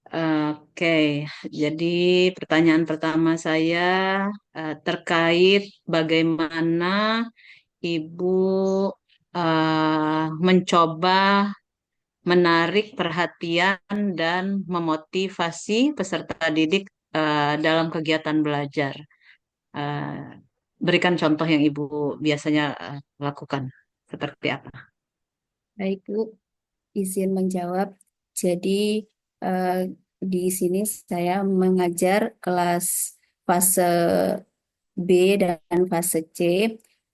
Oke, jadi pertanyaan pertama saya terkait bagaimana Ibu mencoba menarik perhatian dan memotivasi peserta didik dalam kegiatan belajar. Eh, Berikan contoh yang Ibu biasanya lakukan. Seperti apa? Baik, Bu, izin menjawab. Jadi, eh, di sini saya mengajar kelas fase B dan fase C.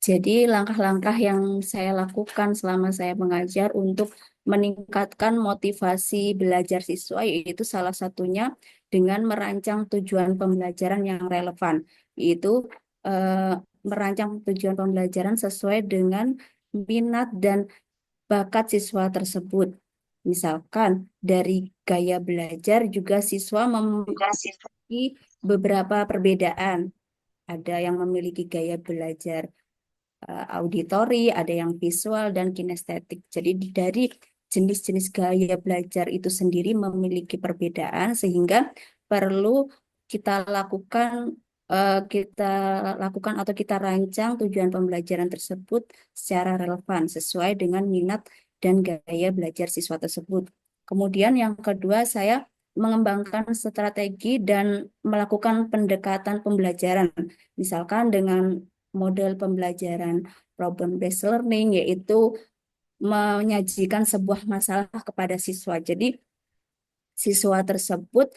Jadi, langkah-langkah yang saya lakukan selama saya mengajar untuk meningkatkan motivasi belajar siswa, yaitu salah satunya dengan merancang tujuan pembelajaran yang relevan, yaitu eh, merancang tujuan pembelajaran sesuai dengan minat dan bakat siswa tersebut. Misalkan dari gaya belajar juga siswa memiliki beberapa perbedaan. Ada yang memiliki gaya belajar auditori, ada yang visual dan kinestetik. Jadi dari jenis-jenis gaya belajar itu sendiri memiliki perbedaan sehingga perlu kita lakukan kita lakukan atau kita rancang tujuan pembelajaran tersebut secara relevan sesuai dengan minat dan gaya belajar siswa tersebut. Kemudian yang kedua, saya mengembangkan strategi dan melakukan pendekatan pembelajaran, misalkan dengan model pembelajaran problem based learning, yaitu menyajikan sebuah masalah kepada siswa. Jadi siswa tersebut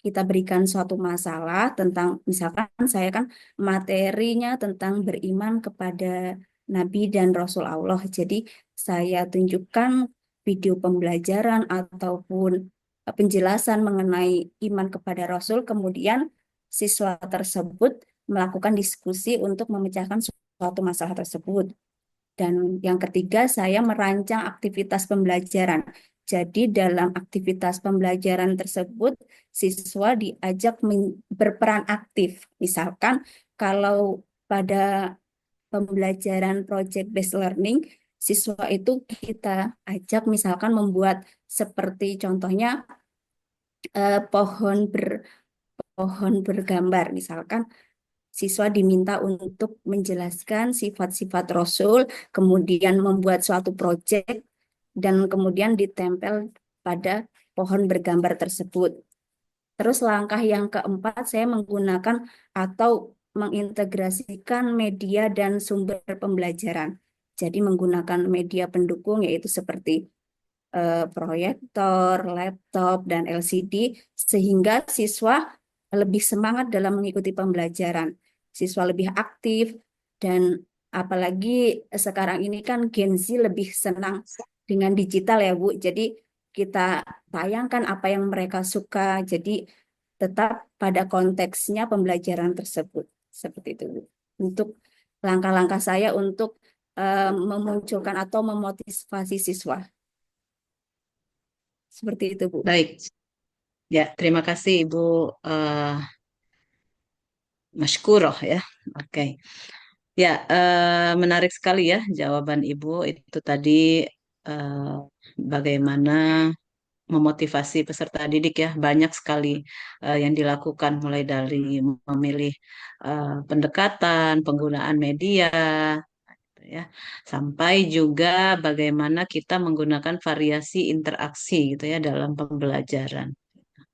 kita berikan suatu masalah tentang, misalkan saya kan materinya tentang beriman kepada Nabi dan Rasul Allah. Jadi saya tunjukkan video pembelajaran ataupun penjelasan mengenai iman kepada Rasul. Kemudian siswa tersebut melakukan diskusi untuk memecahkan suatu masalah tersebut. Dan yang ketiga, saya merancang aktivitas pembelajaran. Jadi dalam aktivitas pembelajaran tersebut, siswa diajak berperan aktif. Misalkan kalau pada pembelajaran project based learning, siswa itu kita ajak misalkan membuat seperti contohnya pohon pohon bergambar. Misalkan siswa diminta untuk menjelaskan sifat-sifat Rasul, kemudian membuat suatu proyek, dan kemudian ditempel pada pohon bergambar tersebut. Terus langkah yang keempat, saya menggunakan atau mengintegrasikan media dan sumber pembelajaran. Jadi menggunakan media pendukung yaitu seperti proyektor, laptop, dan LCD sehingga siswa lebih semangat dalam mengikuti pembelajaran. Siswa lebih aktif dan apalagi sekarang ini kan Gen Z lebih senang dengan digital ya Bu. Jadi kita tayangkan apa yang mereka suka. Jadi tetap pada konteksnya pembelajaran tersebut. Seperti itu Bu. Untuk langkah-langkah saya untuk memunculkan atau memotivasi siswa. Seperti itu, Bu. Baik, ya terima kasih Ibu eh Mashkuroh ya. Oke. Ya, menarik sekali ya jawaban Ibu itu tadi eh, bagaimana memotivasi peserta didik ya. Banyak sekali yang dilakukan mulai dari memilih pendekatan, penggunaan media gitu ya, sampai juga bagaimana kita menggunakan variasi interaksi gitu ya dalam pembelajaran.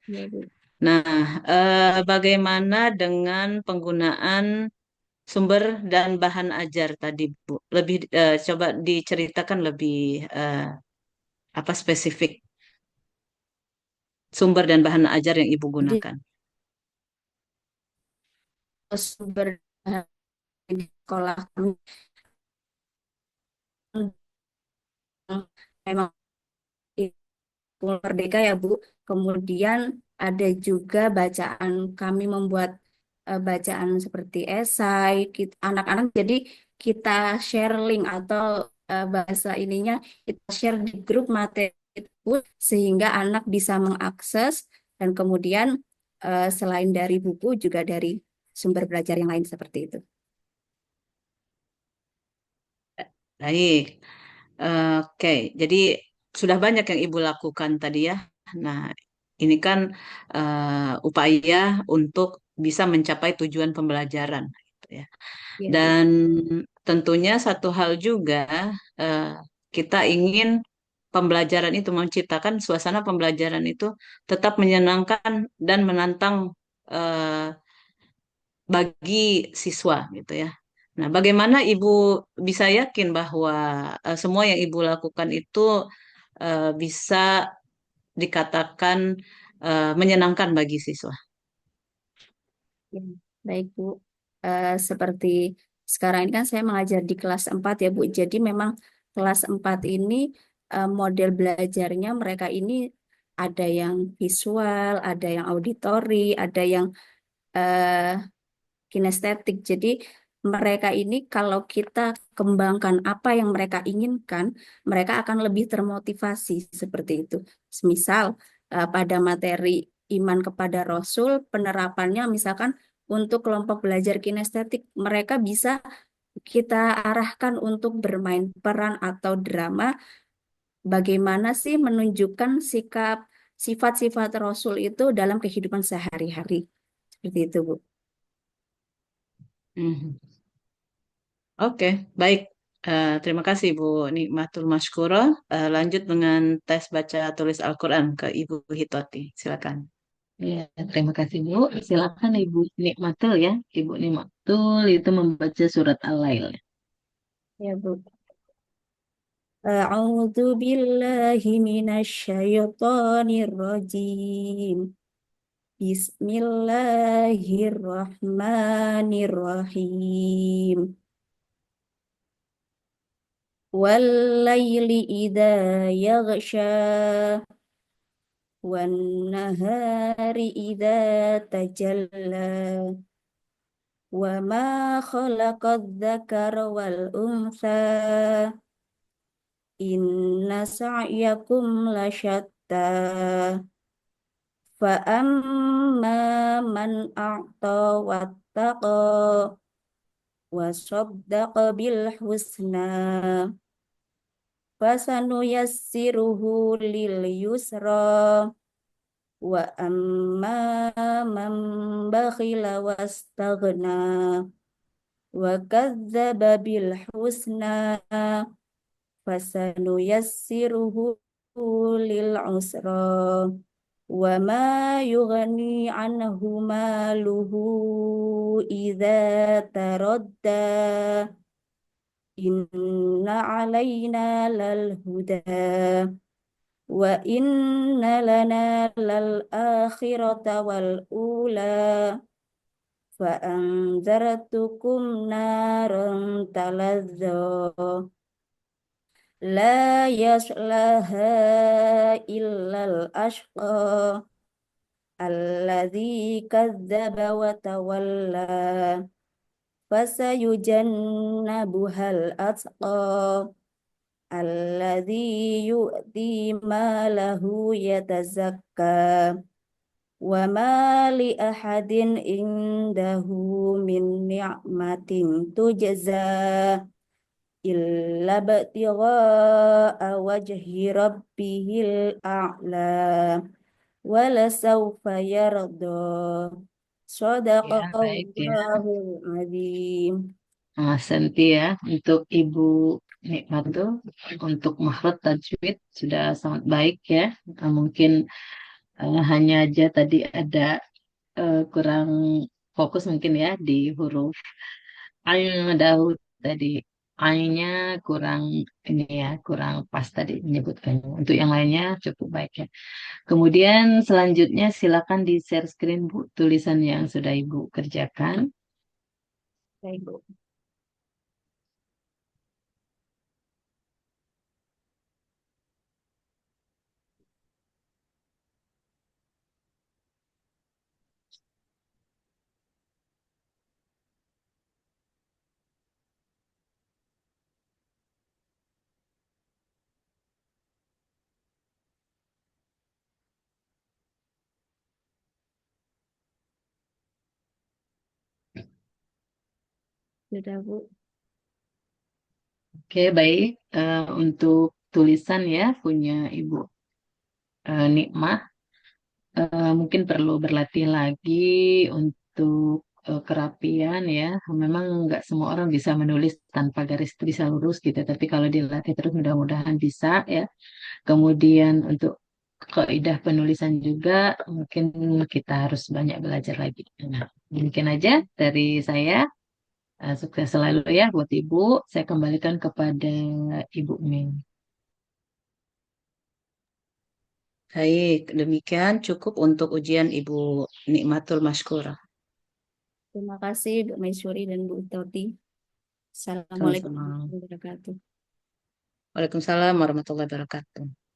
Ya, Bu. Nah, bagaimana dengan penggunaan sumber dan bahan ajar tadi, Bu? Lebih coba diceritakan lebih eh, apa spesifik sumber dan bahan ajar yang Ibu Jadi gunakan. sumber di sekolah kami memang Merdeka ya Bu. Kemudian ada juga bacaan, kami membuat bacaan seperti esai, anak-anak jadi kita share link atau bahasa ininya kita share di grup materi itu sehingga anak bisa mengakses dan kemudian selain dari buku juga dari sumber belajar yang lain seperti itu. Baik, oke. Jadi sudah banyak yang Ibu lakukan tadi ya. Nah, ini kan upaya untuk bisa mencapai tujuan pembelajaran, gitu ya. Ya, Bu. Dan tentunya satu hal juga, eh, kita ingin pembelajaran itu menciptakan suasana pembelajaran itu tetap menyenangkan dan menantang eh, bagi siswa gitu ya. Nah, bagaimana Ibu bisa yakin bahwa semua yang Ibu lakukan itu bisa dikatakan menyenangkan bagi siswa? Ya, baik, Bu. Seperti sekarang ini kan saya mengajar di kelas 4 ya, Bu. Jadi memang kelas 4 ini model belajarnya mereka ini ada yang visual, ada yang auditori, ada yang eh, kinestetik. Jadi mereka ini kalau kita kembangkan apa yang mereka inginkan, mereka akan lebih termotivasi seperti itu. Semisal pada materi iman kepada Rasul, penerapannya misalkan untuk kelompok belajar kinestetik, mereka bisa kita arahkan untuk bermain peran atau drama, bagaimana sih menunjukkan sikap sifat-sifat Rasul itu dalam kehidupan sehari-hari. Seperti itu, Bu. Mhm. Oke, baik. Terima kasih Bu Nikmatul Maskuro. Lanjut dengan tes baca tulis Al-Quran ke Ibu Hitoti. Silakan. Ya, terima kasih Bu. Silakan Ibu Nikmatul ya. Ibu Nikmatul itu membaca surat Al-Lail. Ya, Bu. أعوذ بالله من الشيطان الرجيم بسم الله الرحمن الرحيم والليل إذا يغشى والنهار إذا تجلى وما خلق الذكر والأنثى إن سعيكم لشتى فأما من أعطى واتقى وصدق بالحسنى فسنيسره لليسرى وأما من بخل واستغنى وكذب بالحسنى فسنيسره للعسرى وما يغني عنه ماله إذا تردى إن علينا للهدى وإن لنا للآخرة والأولى فأنذرتكم نارا تلظى لا يصلها إلا الأشقى الذي كذب وتولى فسيجنبها الأتقى الذي يؤتي ماله يتزكى وما لأحد عنده من نعمة تجزى إلا ابتغاء وجه ربه الأعلى ولسوف يرضى صدق Ya, baik ya. الله العظيم. Santi ya untuk Ibu Nikmatul untuk makhraj tajwid sudah sangat baik ya. Mungkin hanya aja tadi ada kurang fokus mungkin ya di huruf Ain Daud tadi. Ainnya kurang ini ya, kurang pas tadi menyebutkannya. Untuk yang lainnya cukup baik ya. Kemudian selanjutnya silakan di share screen Bu tulisan yang sudah Ibu kerjakan. Baik, Bu. Sudah, Bu. Oke, baik. Untuk tulisan ya punya Ibu Nikmah. mungkin perlu berlatih lagi untuk kerapian ya. Memang nggak semua orang bisa menulis tanpa garis itu bisa lurus gitu, tapi kalau dilatih terus mudah-mudahan bisa ya. Kemudian untuk kaidah penulisan juga mungkin kita harus banyak belajar lagi. Nah, mungkin aja dari saya. Sukses selalu ya buat Ibu. Saya kembalikan kepada Ibu Min. Baik, demikian cukup untuk ujian Ibu Nikmatul Mashkurah. Terima kasih Bu Maisuri dan Bu Toti. Assalamualaikum Sama-sama. warahmatullahi wabarakatuh. Waalaikumsalam warahmatullahi wabarakatuh.